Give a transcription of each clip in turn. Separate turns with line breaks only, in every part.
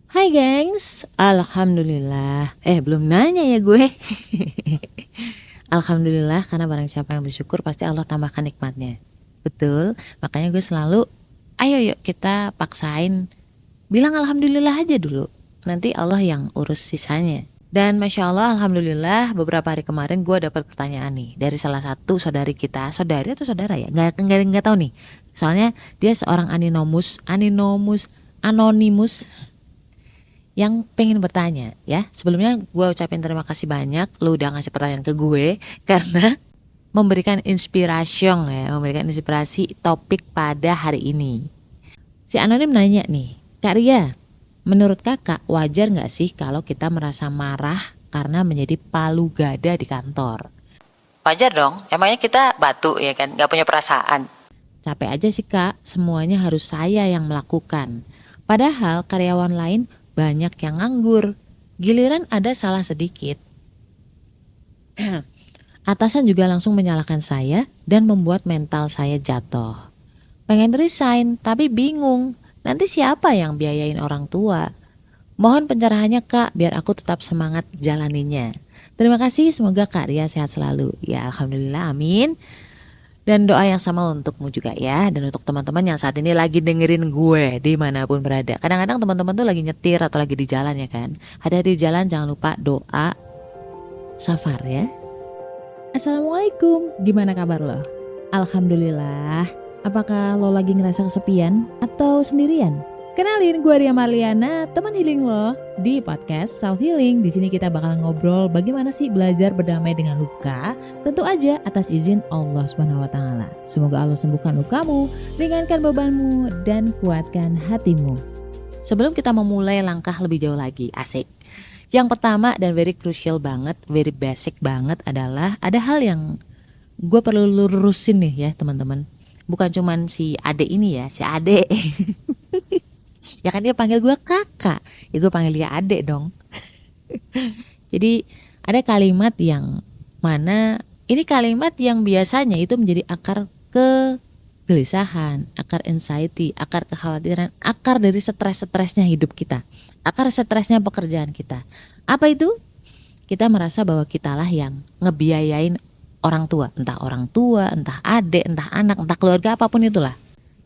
Hai gengs, Alhamdulillah. Belum nanya ya gue. Alhamdulillah, karena barang siapa yang bersyukur pasti Allah tambahkan nikmatnya. Betul, makanya gue selalu, ayo yuk kita paksain bilang Alhamdulillah aja dulu. Nanti Allah yang urus sisanya. Dan Masya Allah, Alhamdulillah beberapa hari kemarin gue dapat pertanyaan nih dari salah satu saudari kita. Saudari atau saudara ya? Nggak tahu nih. Soalnya dia seorang anonimus yang pengen bertanya ya. Sebelumnya gue ucapin terima kasih banyak lu udah ngasih pertanyaan ke gue karena memberikan inspirasi topik pada hari ini. Si anonim nanya nih, Kak Ria, menurut kakak wajar gak sih kalau kita merasa marah karena menjadi palu gada di kantor? Wajar dong, emangnya kita batu ya kan, gak punya perasaan. Capek aja sih kak, semuanya harus saya yang melakukan. Padahal karyawan lain banyak yang nganggur. Giliran ada salah sedikit, atasan juga langsung menyalahkan saya dan membuat mental saya jatuh. Pengen resign tapi bingung, nanti siapa yang biayain orang tua? Mohon pencerahannya kak, biar aku tetap semangat jalaninya. Terima kasih, semoga Kak Ria sehat selalu. Ya Alhamdulillah, amin. Dan doa yang sama untukmu juga ya. Dan untuk teman-teman yang saat ini lagi dengerin gue dimanapun berada. Kadang-kadang teman-teman tuh lagi nyetir atau lagi di jalan ya kan. Hati-hati di jalan, jangan lupa doa safar ya. Assalamualaikum, gimana kabar lo? Alhamdulillah. Apakah lo lagi ngerasa kesepian atau sendirian? Kenalin, gue Ria Marliana, teman healing lo di podcast Self Healing. Di sini kita bakal ngobrol bagaimana sih belajar berdamai dengan luka, tentu aja atas izin Allah Subhanahu wa taala. Semoga Allah sembuhkan lukamu, ringankan bebanmu dan kuatkan hatimu. Sebelum kita memulai langkah lebih jauh lagi, asik. Yang pertama dan very crucial banget, very basic banget adalah ada hal yang gue perlu lurusin nih ya teman-teman. Bukan cuman si Ade ini ya, si Ade. Ya kan dia panggil gue kakak, ya gue panggil dia Ade dong. Jadi ada kalimat yang mana ini kalimat yang biasanya itu menjadi akar kegelisahan, akar anxiety, akar kekhawatiran, akar dari stres-stresnya hidup kita, akar stresnya pekerjaan kita. Apa itu? Kita merasa bahwa kitalah yang ngebiayain orang tua, entah adik, entah anak, entah keluarga apapun itulah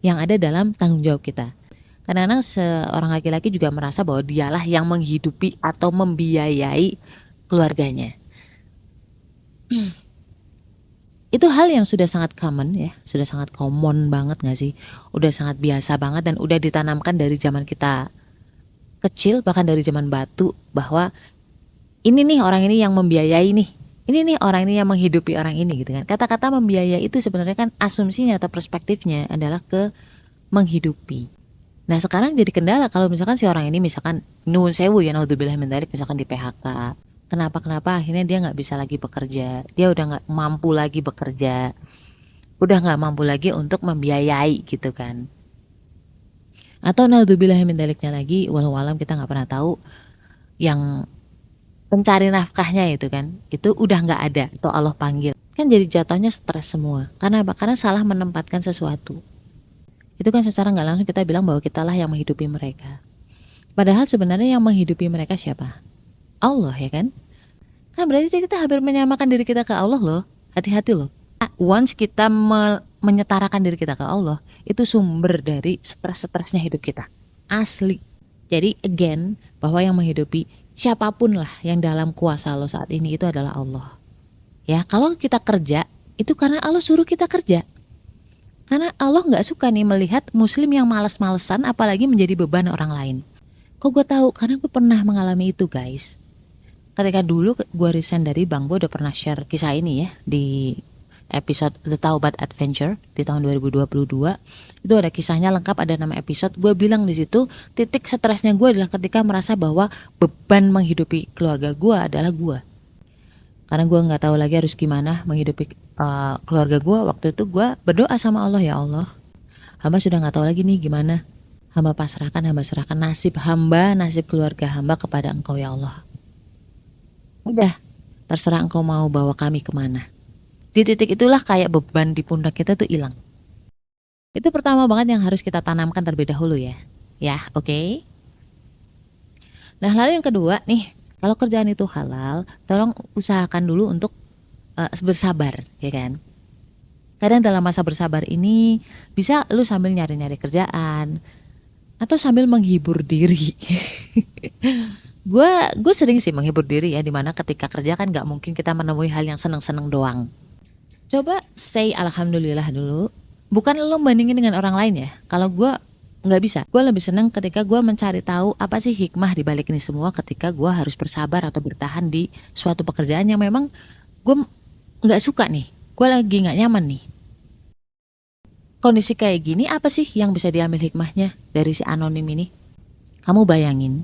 yang ada dalam tanggung jawab kita. Kadang-kadang seorang laki-laki juga merasa bahwa dialah yang menghidupi atau membiayai keluarganya. Itu hal yang sudah sangat common ya, sudah sangat common banget gak sih? Udah sangat biasa banget dan udah ditanamkan dari zaman kita kecil, bahkan dari zaman batu, bahwa ini nih orang ini yang membiayai nih. Ini nih orang ini yang menghidupi orang ini gitu kan. Kata-kata membiayai itu sebenarnya kan asumsinya atau perspektifnya adalah ke menghidupi. Nah sekarang jadi kendala kalau misalkan si orang ini misalkan nuwun sewu ya, naudzubillah min dzalik, misalkan di PHK. Kenapa akhirnya dia nggak bisa lagi bekerja, dia udah nggak mampu lagi bekerja, udah nggak mampu lagi untuk membiayai gitu kan. Atau naudzubillah min dzaliknya lagi, walau alam kita nggak pernah tahu, yang pencari nafkahnya itu kan, itu udah nggak ada atau Allah panggil, kan jadi jatuhnya stres semua. Karena apa? Karena salah menempatkan sesuatu. Itu kan secara nggak langsung kita bilang bahwa kitalah yang menghidupi mereka. Padahal sebenarnya yang menghidupi mereka siapa? Allah ya kan? Kan berarti kita hampir menyamakan diri kita ke Allah loh. Hati-hati loh. Once kita menyetarakan diri kita ke Allah, itu sumber dari stres-stresnya hidup kita. Asli. Jadi again, bahwa yang menghidupi siapapun lah yang dalam kuasa Allah saat ini itu adalah Allah. Ya, kalau kita kerja, itu karena Allah suruh kita kerja. Karena Allah gak suka nih melihat muslim yang malas-malesan, apalagi menjadi beban orang lain. Kok gue tahu? Karena gue pernah mengalami itu guys. Ketika dulu gue resign dari bank, gue udah pernah share kisah ini ya di episode The Taubat Adventure di tahun 2022. Itu ada kisahnya lengkap, ada 6 episode. Gue bilang di situ titik stresnya gue adalah ketika merasa bahwa beban menghidupi keluarga gue adalah gue. Karena gue nggak tahu lagi harus gimana menghidupi keluarga gue. Waktu itu gue berdoa sama Allah, ya Allah, hamba sudah nggak tahu lagi nih gimana. Hamba serahkan nasib hamba, nasib keluarga hamba kepada Engkau ya Allah. Udah, terserah Engkau mau bawa kami kemana. Di titik itulah kayak beban di pundak kita tuh hilang. Itu pertama banget yang harus kita tanamkan terlebih dahulu ya. Ya, oke. Nah, lalu yang kedua nih, kalau kerjaan itu halal, tolong usahakan dulu untuk bersabar, ya kan? Kadang dalam masa bersabar ini bisa lu sambil nyari-nyari kerjaan atau sambil menghibur diri. Gue sering sih menghibur diri ya, dimana ketika kerja kan nggak mungkin kita menemui hal yang seneng-seneng doang. Coba say alhamdulillah dulu. Bukan lo bandingin dengan orang lain ya. Kalau gue nggak bisa. Gue lebih seneng ketika gue mencari tahu apa sih hikmah di balik ini semua, ketika gue harus bersabar atau bertahan di suatu pekerjaan yang memang gue nggak suka nih. Gue lagi nggak nyaman nih. Kondisi kayak gini, apa sih yang bisa diambil hikmahnya dari si anonim ini? Kamu bayangin,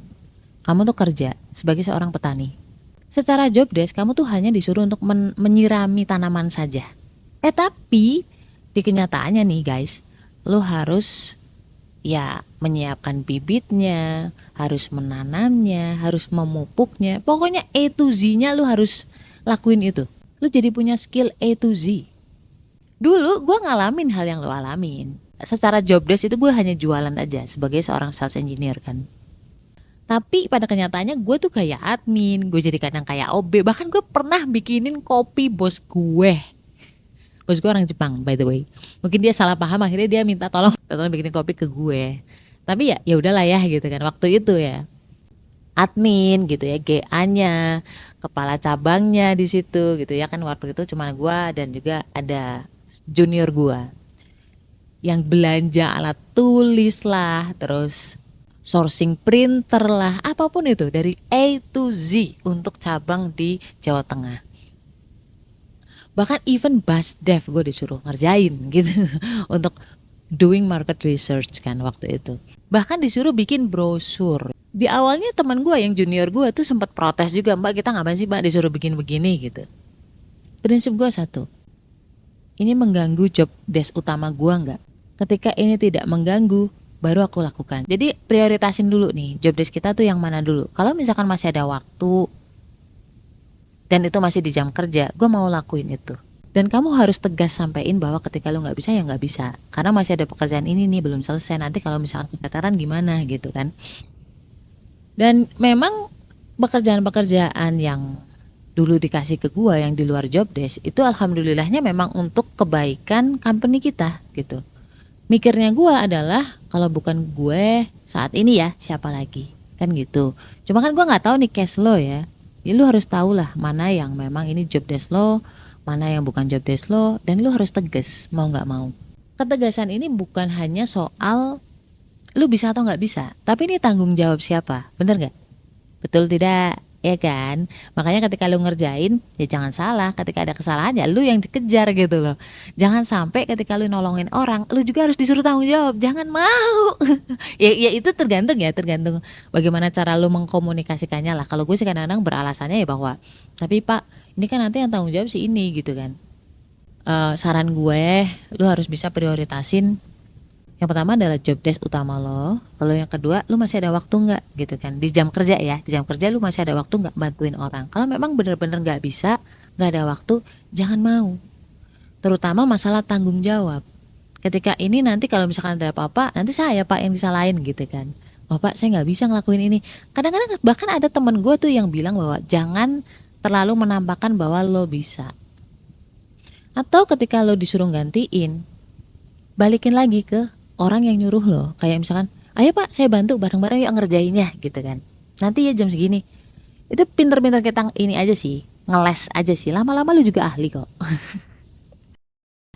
kamu tuh kerja sebagai seorang petani. Secara job desk kamu tuh hanya disuruh untuk menyirami tanaman saja. Tapi di kenyataannya nih guys, lo harus ya menyiapkan bibitnya, harus menanamnya, harus memupuknya. Pokoknya A to Z-nya lo harus lakuin itu. Lo jadi punya skill A to Z. Dulu gue ngalamin hal yang lo alamin. Secara job desk itu gue hanya jualan aja sebagai seorang sales engineer kan. Tapi pada kenyataannya gue tuh kayak admin, gue jadi kadang kayak OB. Bahkan gue pernah bikinin kopi bos gue. Bos gue orang Jepang by the way. Mungkin dia salah paham, akhirnya dia minta tolong bikinin kopi ke gue. Tapi ya udahlah ya gitu kan, waktu itu ya. Admin gitu ya, GA-nya, kepala cabangnya di situ gitu ya kan, waktu itu cuma gue dan juga ada junior gue yang belanja alat tulis lah, terus sourcing printer lah, apapun itu dari A to Z untuk cabang di Jawa Tengah. Bahkan even BASDEV gue disuruh ngerjain gitu untuk doing market research kan waktu itu. Bahkan disuruh bikin brosur. Di awalnya teman gue yang junior gue tuh sempat protes juga, mbak kita ngapain sih mbak disuruh bikin begini gitu. Prinsip gue satu, ini mengganggu job desk utama gue nggak? Ketika ini tidak mengganggu, baru aku lakukan. Jadi prioritasin dulu nih, job desk kita tuh yang mana dulu. Kalau misalkan masih ada waktu dan itu masih di jam kerja, gue mau lakuin itu. Dan kamu harus tegas sampein bahwa ketika lu nggak bisa ya nggak bisa, karena masih ada pekerjaan ini nih belum selesai, nanti kalau misalkan keteteran gimana gitu kan. Dan memang pekerjaan-pekerjaan yang dulu dikasih ke gue yang di luar job desk itu alhamdulillahnya memang untuk kebaikan company kita gitu. Mikirnya gue adalah kalau bukan gue saat ini ya siapa lagi kan gitu. Cuma kan gue nggak tahu nih case lo ya. Lu harus tahu lah mana yang memang ini job desk lo, mana yang bukan job desk lo, dan lu harus tegas mau nggak mau. Ketegasan ini bukan hanya soal lu bisa atau nggak bisa, tapi ini tanggung jawab siapa, bener nggak? Betul tidak? Ya kan? Makanya ketika lu ngerjain ya jangan salah, ketika ada kesalahan ya lu yang dikejar gitu loh. Jangan sampai ketika lu nolongin orang lu juga harus disuruh tanggung jawab, jangan mau. ya itu tergantung bagaimana cara lu mengkomunikasikannya lah. Kalau gue sih kadang-kadang beralasannya ya bahwa tapi pak ini kan nanti yang tanggung jawab si ini gitu kan. Saran gue lu harus bisa prioritasin. Yang pertama adalah job desk utama lo. Lalu yang kedua, lu masih ada waktu nggak gitu kan? Di jam kerja ya, di jam kerja lu masih ada waktu nggak bantuin orang? Kalau memang benar-benar nggak bisa, nggak ada waktu, jangan mau. Terutama masalah tanggung jawab. Ketika ini nanti kalau misalkan ada apa-apa, nanti saya pak yang disalahin gitu kan? Oh pak, saya nggak bisa ngelakuin ini. Kadang-kadang bahkan ada temen gue tuh yang bilang bahwa jangan terlalu menampakkan bahwa lo bisa. Atau ketika lo disuruh gantiin, balikin lagi ke orang yang nyuruh lo, kayak misalkan ayo pak saya bantu bareng-bareng yuk ngerjainnya gitu kan, nanti ya jam segini. Itu pinter-pinter kita ini aja sih, ngeles aja sih, lama-lama lu juga ahli kok.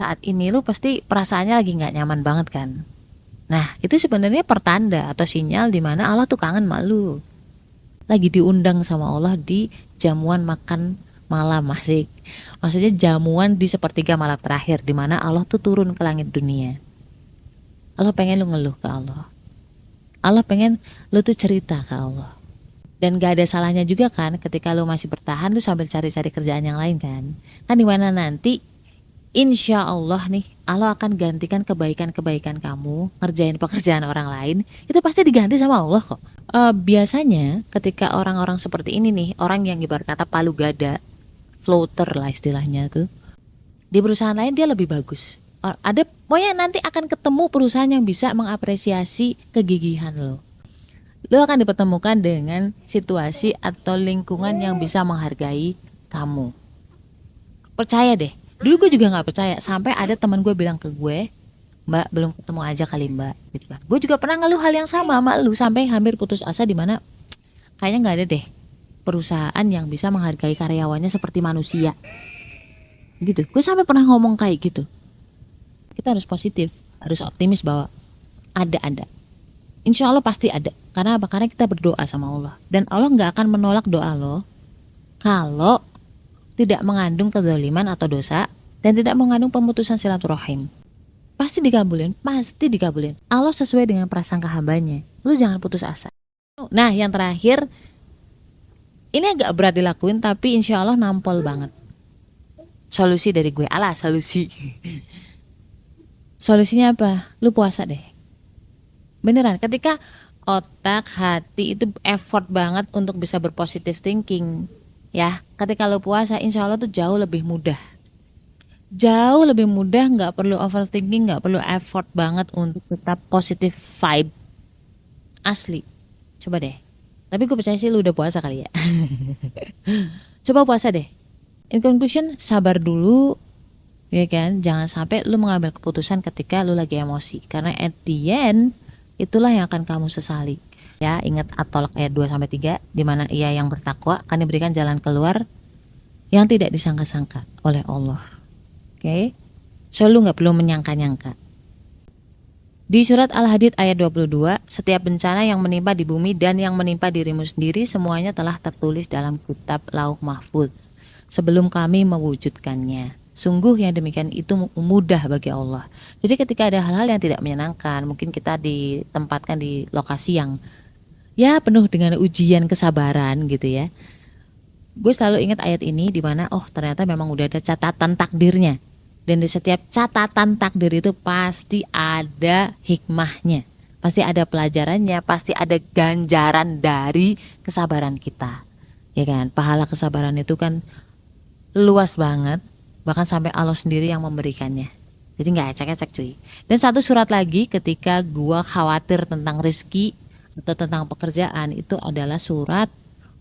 Saat ini lu pasti perasaannya lagi nggak nyaman banget kan. Nah itu sebenarnya pertanda atau sinyal dimana Allah tuh kangen sama lu, lagi diundang sama Allah di jamuan makan malam. Maksudnya jamuan di sepertiga malam terakhir, dimana Allah tuh turun ke langit dunia. Allah pengen lu ngeluh ke Allah. Allah pengen lu tuh cerita ke Allah. Dan gak ada salahnya juga kan ketika lu masih bertahan, lu sambil cari-cari kerjaan yang lain kan. Kan dimana nanti insya Allah nih Allah akan gantikan kebaikan-kebaikan kamu ngerjain pekerjaan orang lain, itu pasti diganti sama Allah kok. Biasanya ketika orang-orang seperti ini nih, orang yang ibarat kata palu gada, floater lah istilahnya tuh, di perusahaan lain dia lebih bagus. Pokoknya nanti akan ketemu perusahaan yang bisa mengapresiasi kegigihan lo. Lo akan dipertemukan dengan situasi atau lingkungan yang bisa menghargai kamu. Percaya deh. Dulu gue juga nggak percaya sampai ada teman gue bilang ke gue, Mbak belum ketemu aja kali Mbak. Gitu kan. Gue juga pernah ngeluh hal yang sama lu sampai hampir putus asa di mana kayaknya nggak ada deh perusahaan yang bisa menghargai karyawannya seperti manusia. Gitu. Gue sampai pernah ngomong kayak gitu. Kita harus positif, harus optimis bahwa ada. Insya Allah pasti ada. Karena apa? Karena kita berdoa sama Allah. Dan Allah nggak akan menolak doa lo kalau tidak mengandung kezaliman atau dosa dan tidak mengandung pemutusan silaturahim. Pasti dikabulin, pasti dikabulin. Allah sesuai dengan prasangka hambanya. Lu jangan putus asa. Nah yang terakhir, ini agak berat dilakuin tapi insya Allah nampol banget. Solusi dari gue, solusi. Solusinya apa? Lu puasa deh. Beneran, ketika otak, hati itu effort banget untuk bisa berpositive thinking. Ya, ketika lu puasa insya Allah tuh jauh lebih mudah. Jauh lebih mudah, nggak perlu overthinking, nggak perlu effort banget untuk tetap positive vibe. Asli, coba deh. Tapi gue percaya sih lu udah puasa kali ya. Coba puasa deh. In conclusion, sabar dulu, ya kan? Jangan sampai lu mengambil keputusan ketika lu lagi emosi. Karena at the end, itulah yang akan kamu sesali. Ya, ingat At-Tolak ayat 2-3, di mana ia yang bertakwa akan diberikan jalan keluar yang tidak disangka-sangka oleh Allah. Oke? So lu gak perlu menyangka-nyangka. Di surat Al-Hadid ayat 22, setiap bencana yang menimpa di bumi dan yang menimpa dirimu sendiri semuanya telah tertulis dalam kitab Lauh Mahfuz sebelum kami mewujudkannya. Sungguh yang demikian itu mudah bagi Allah. Jadi ketika ada hal-hal yang tidak menyenangkan, mungkin kita ditempatkan di lokasi yang ya penuh dengan ujian kesabaran gitu ya. Gue selalu ingat ayat ini di mana ternyata memang udah ada catatan takdirnya. Dan di setiap catatan takdir itu pasti ada hikmahnya. Pasti ada pelajarannya, pasti ada ganjaran dari kesabaran kita. Ya kan? Pahala kesabaran itu kan luas banget. Bahkan sampai Allah sendiri yang memberikannya. Jadi gak ecek-ecek cuy. Dan satu surat lagi ketika gue khawatir tentang rezeki atau tentang pekerjaan, itu adalah surat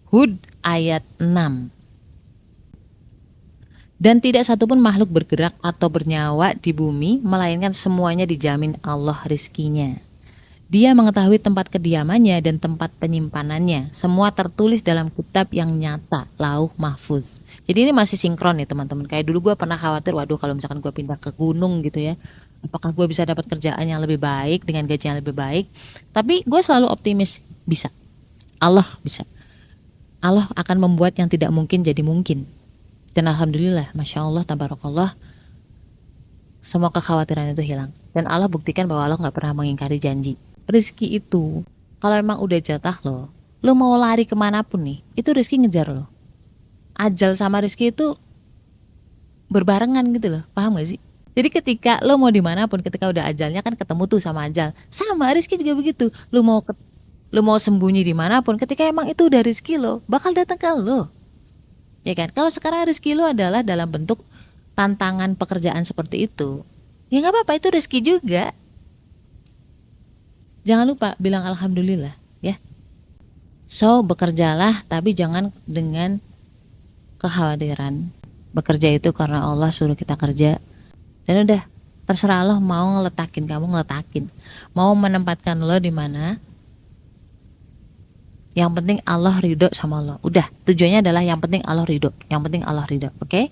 Hud ayat 6. Dan tidak satupun makhluk bergerak atau bernyawa di bumi melainkan semuanya dijamin Allah rizkinya. Dia mengetahui tempat kediamannya dan tempat penyimpanannya. Semua tertulis dalam kitab yang nyata, Lauh Mahfuz. Jadi ini masih sinkron nih teman-teman. Kayak dulu gue pernah khawatir, waduh kalau misalkan gue pindah ke gunung gitu ya, apakah gue bisa dapat kerjaan yang lebih baik dengan gaji yang lebih baik. Tapi gue selalu optimis, bisa. Allah bisa. Allah akan membuat yang tidak mungkin jadi mungkin. Dan alhamdulillah, masya Allah, tabarakallah, semua kekhawatiran itu hilang. Dan Allah buktikan bahwa Allah gak pernah mengingkari janji. Rizki itu kalau emang udah jatah lo mau lari kemanapun nih, itu rizki ngejar lo. Ajal sama rizki itu berbarengan gitu loh, paham gak sih? Jadi ketika lo mau dimanapun, ketika udah ajalnya kan ketemu tuh sama ajal. Sama rizki juga begitu. Lo mau sembunyi dimanapun, ketika emang itu udah rizki lo, bakal datang ke lo. Ya kan? Kalau sekarang rizki lo adalah dalam bentuk tantangan pekerjaan seperti itu, ya gak apa-apa, itu rizki juga. Jangan lupa bilang alhamdulillah ya. So bekerjalah tapi jangan dengan kekhawatiran. Bekerja itu karena Allah suruh kita kerja. Dan udah, terserah Allah mau ngeletakin kamu, ngeletakin. Mau menempatkan lo di mana. Yang penting Allah ridho sama lo. Udah, tujuannya adalah yang penting Allah ridho. Yang penting Allah ridho, oke?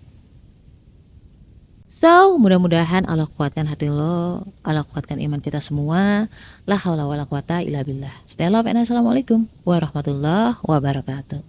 So, mudah-mudahan Allah kuatkan hati lo, Allah kuatkan iman kita semua. La haula wala quwata illa billah. Stay love and assalamualaikum warahmatullahi wabarakatuh.